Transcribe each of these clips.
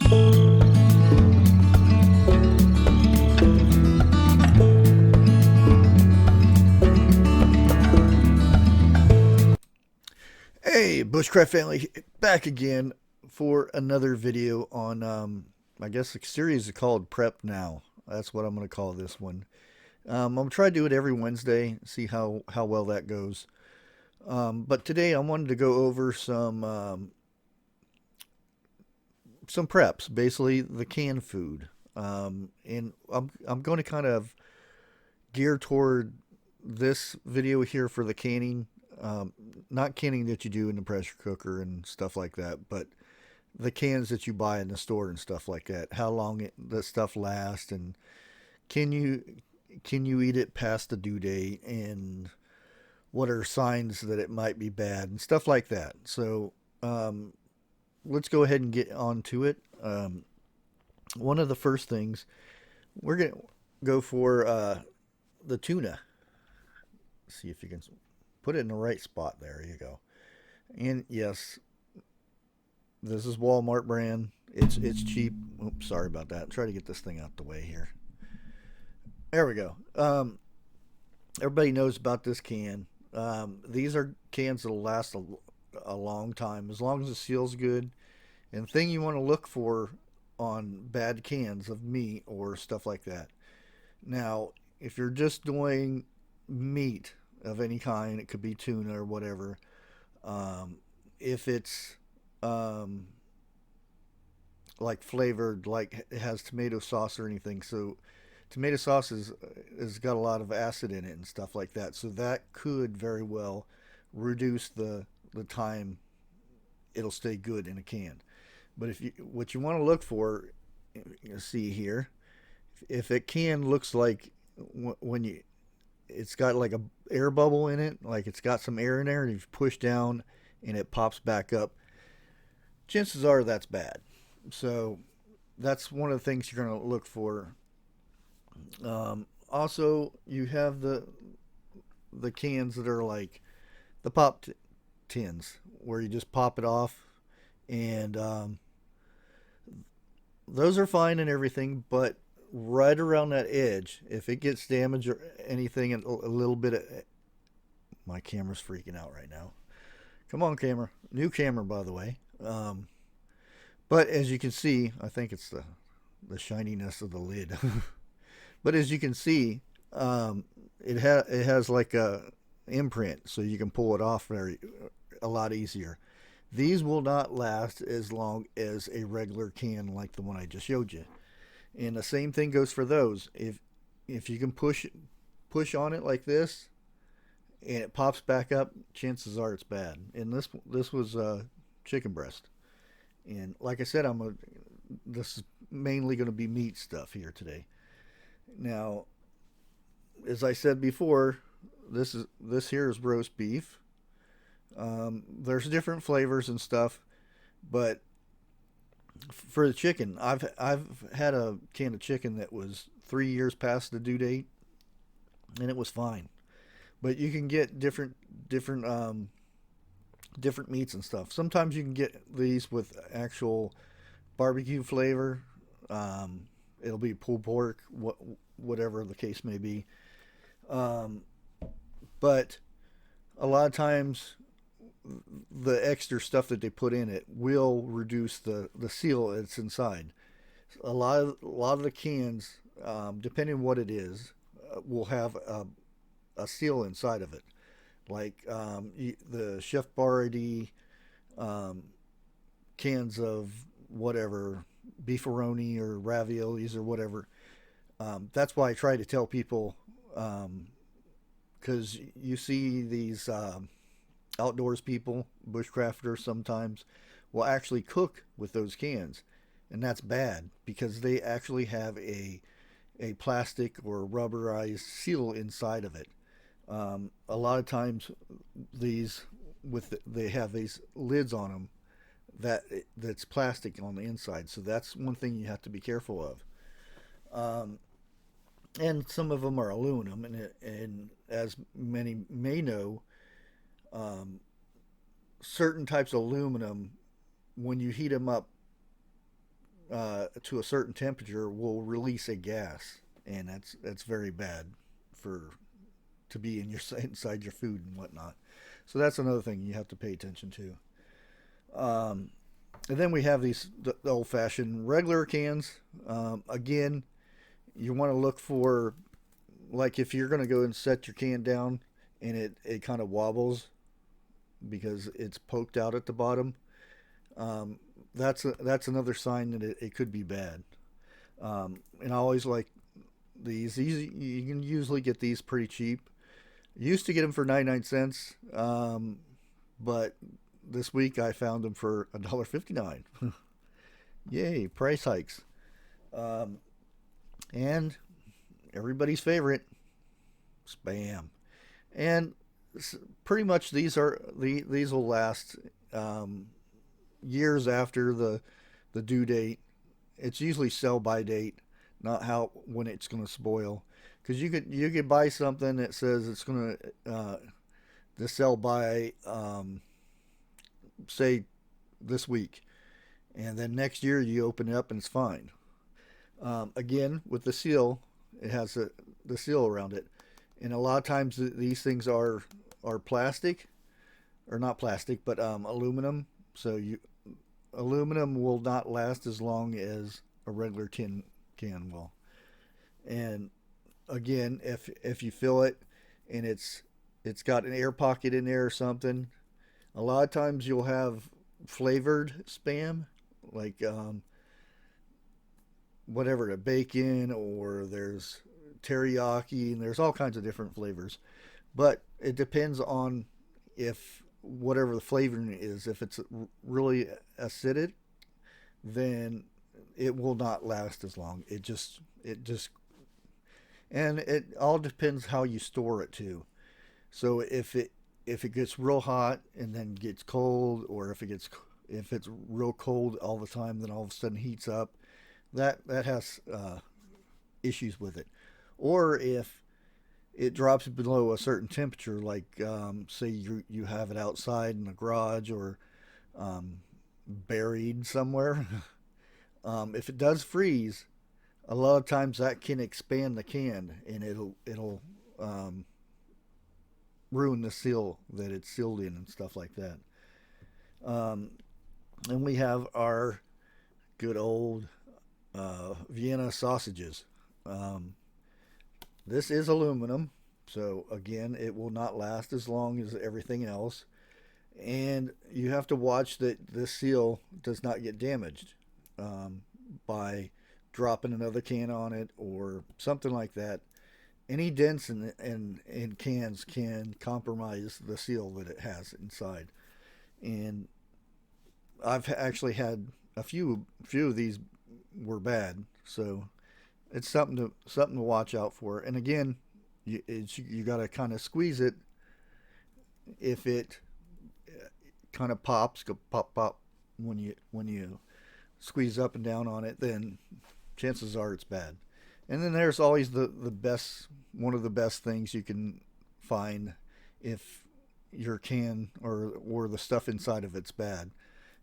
Hey, Bushcraft family, back again for another video on, I guess the series is called Prep Now. That's what I'm going to call this one. I'm going to try to do it every Wednesday, see how well that goes. But today I wanted to go over some preps, basically the canned food. And I'm going to kind of gear toward this video here for the canning. Not canning that you do in the pressure cooker and stuff like that, but the cans that you buy in the store and stuff like that. How long the stuff lasts, and can you can you eat it past the due date, and what are signs that it might be bad and stuff like that. So let's go ahead and get on to it. One of the first things we're gonna go for the tuna. See if you can put it in the right spot. There you go. And yes, this is Walmart brand. It's cheap. Oops, sorry about that. Try to get this thing out the way here. There we go. Everybody knows about this can. These are cans that'll last a long time as long as the seal's good. And the thing you want to look for on bad cans of meat or stuff like that. Now, if you're just doing meat of any kind, it could be tuna or whatever. If it's um, like flavored, like it has tomato sauce or anything, so tomato sauce is got a lot of acid in it and stuff like that. So that could very well reduce the time it'll stay good in a can. But if you what you want to look for, you see here, if a can looks like when you it's got like a air bubble in it, like it's got some air in there, and you push down and it pops back up, chances are that's bad. So that's one of the things you're going to look for. Also, you have the cans that are like the tins where you just pop it off, and those are fine and everything, but right around that edge, if it gets damaged or anything, a little bit of my camera's freaking out right now. Come on, camera. New camera, by the way. But as you can see, I think it's the shininess of the lid. But as you can see, it has like a imprint, so you can pull it off a lot easier. These will not last as long as a regular can like the one I just showed you. And the same thing goes for those. If you can push on it like this, and it pops back up, chances are it's bad. And this was chicken breast. And like I said, this is mainly going to be meat stuff here today. Now, as I said before, this here is roast beef. There's different flavors and stuff, but for the chicken, I've had a can of chicken that was 3 years past the due date, and it was fine. But you can get different meats and stuff. Sometimes you can get these with actual barbecue flavor. It'll be pulled pork, whatever the case may be. Um, but a lot of times the extra stuff that they put in it will reduce the seal that's inside. A lot of the cans, depending on what it is, will have a seal inside of it, like the Chef Boyardee um, cans of whatever beefaroni or raviolis or whatever. That's why I try to tell people, because you see these outdoors people, bushcrafters sometimes, will actually cook with those cans, and that's bad because they actually have a plastic or rubberized seal inside of it. A lot of times, they have these lids on them that's plastic on the inside, so that's one thing you have to be careful of. Um, and some of them are aluminum, and as many may know, um, certain types of aluminum, when you heat them up to a certain temperature will release a gas, and that's very bad for to be in your inside your food and whatnot. So that's another thing you have to pay attention to. Um, and then we have the old-fashioned regular cans. Again, you want to look for, like, if you're going to go and set your can down and it kind of wobbles because it's poked out at the bottom. Um, that's another sign that it could be bad. And I always like these. These you can usually get these pretty cheap. Used to get them for 99 cents, but this week I found them for $1.59. Yay, price hikes. Um, and everybody's favorite, Spam. And pretty much these will last um, years after the due date. It's usually sell by date, not how when it's going to spoil. Because you could buy something that says it's going to sell by say this week, and then next year you open it up and it's fine. Again, with the seal, it has the seal around it, and a lot of times these things are plastic, or not plastic, but aluminum. So aluminum will not last as long as a regular tin can will. And again, if you fill it and it's got an air pocket in there or something, a lot of times you'll have flavored spam, like whatever, the bacon, or there's teriyaki, and there's all kinds of different flavors. But it depends on if whatever the flavoring is. If it's really acidic, then it will not last as long. It just and it all depends how you store it too. So if it gets real hot and then gets cold, or if it's real cold all the time, then all of a sudden heats up, that has issues with it. Or if it drops below a certain temperature, like say you have it outside in the garage, or um, buried somewhere. If it does freeze, a lot of times that can expand the can, and it'll um, ruin the seal that it's sealed in and stuff like that. Um, and we have our good old Vienna sausages. Um, this is aluminum, so again, it will not last as long as everything else. And you have to watch that the seal does not get damaged um, by dropping another can on it or something like that. Any dents in cans can compromise the seal that it has inside. And I've actually had a few of these were bad, so it's something to watch out for. And again, you got to kind of squeeze it. If it kind of pops, go pop pop when you squeeze up and down on it, then chances are it's bad. And then there's always the best, one of the best things you can find if your can or the stuff inside of it's bad,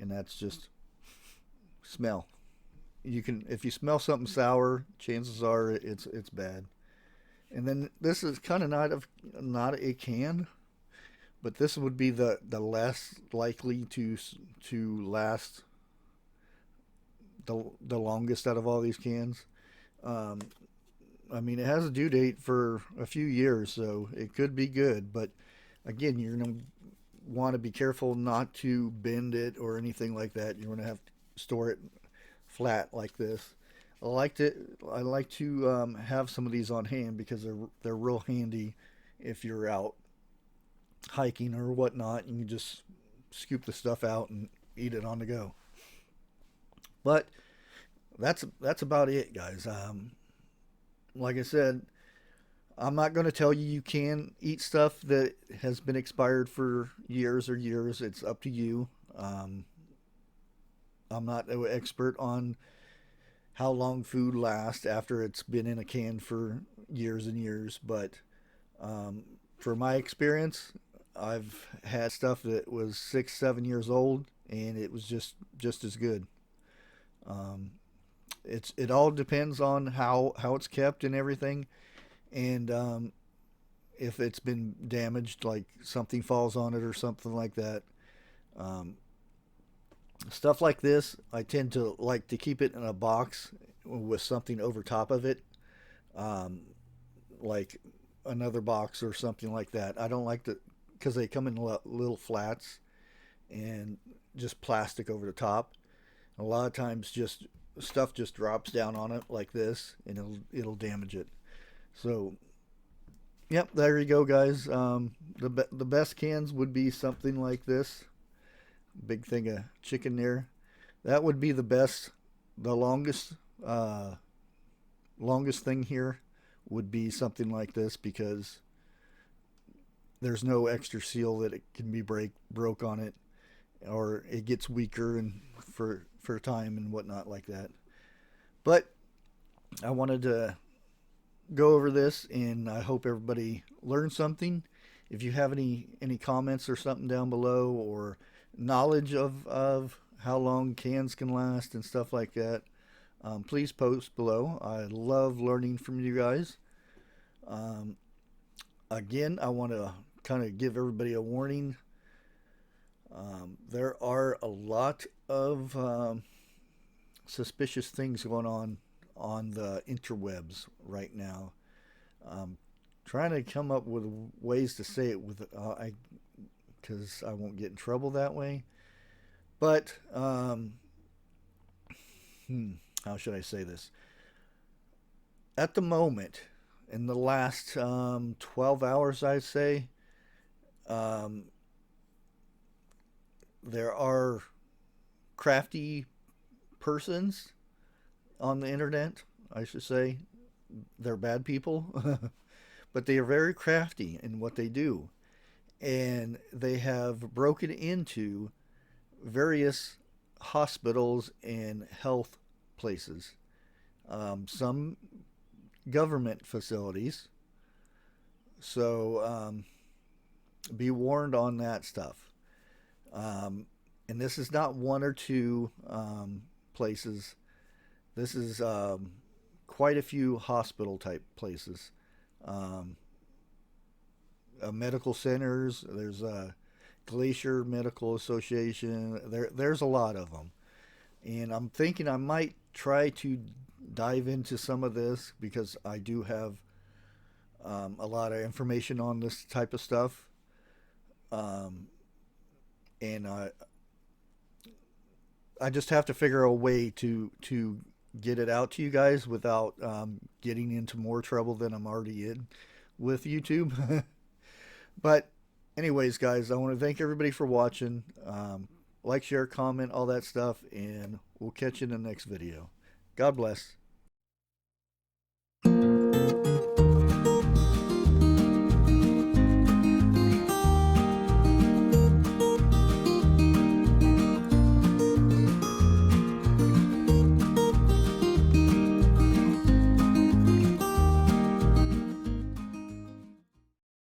and that's just smell. You can, if you smell something sour, chances are it's bad. And then this is kind of not a can, but this would be the less likely to last the longest out of all these cans. Um, I mean, it has a due date for a few years, so it could be good. But again, you're gonna want to be careful not to bend it or anything like that. You're gonna have to store it flat like this. I like to have some of these on hand because they're real handy if you're out hiking or whatnot. You can just scoop the stuff out and eat it on the go. But that's about it, guys. Like I said, I'm not going to tell you you can eat stuff that has been expired for years or years. It's up to you. I'm not an expert on how long food lasts after it's been in a can for years and years, but um, for my experience, I've had stuff that was 6, 7 years old, and it was just as good. Um, it all depends on how it's kept and everything, and if it's been damaged, like something falls on it or something like that. Um, Stuff like this, I tend to like to keep it in a box with something over top of it, um, like another box or something like that. I don't like to, because they come in little flats and just plastic over the top. A lot of times, just stuff just drops down on it like this, and it'll damage it. So, yep, there you go, guys. The best cans would be something like this. Big thing of chicken there. That would be the best. The uh, longest thing here would be something like this because there's no extra seal that it can be broke on it, or it gets weaker and for time and whatnot like that. But I wanted to go over this, and I hope everybody learned something. If you have any comments or something down below, or knowledge of how long cans can last and stuff like that, please post below. I love learning from you guys. Um, Again, I want to kind of give everybody a warning. There are a lot of suspicious things going on the interwebs right now. Um, Trying to come up with ways to say it with because I won't get in trouble that way. But how should I say this? At the moment, in the last 12 hours, I'd say, um, there are crafty persons on the internet, I should say. They're bad people, but they are very crafty in what they do. And they have broken into various hospitals and health places, some government facilities. So be warned on that stuff. Um, and this is not one or two places. This is quite a few hospital type places, um, medical centers. There's a Glacier Medical Association. There's a lot of them, and I'm thinking I might try to dive into some of this because I do have a lot of information on this type of stuff, um, and I just have to figure a way to get it out to you guys without getting into more trouble than I'm already in with YouTube. But anyways, guys, I want to thank everybody for watching. Like, share, comment, all that stuff, and we'll catch you in the next video. God bless.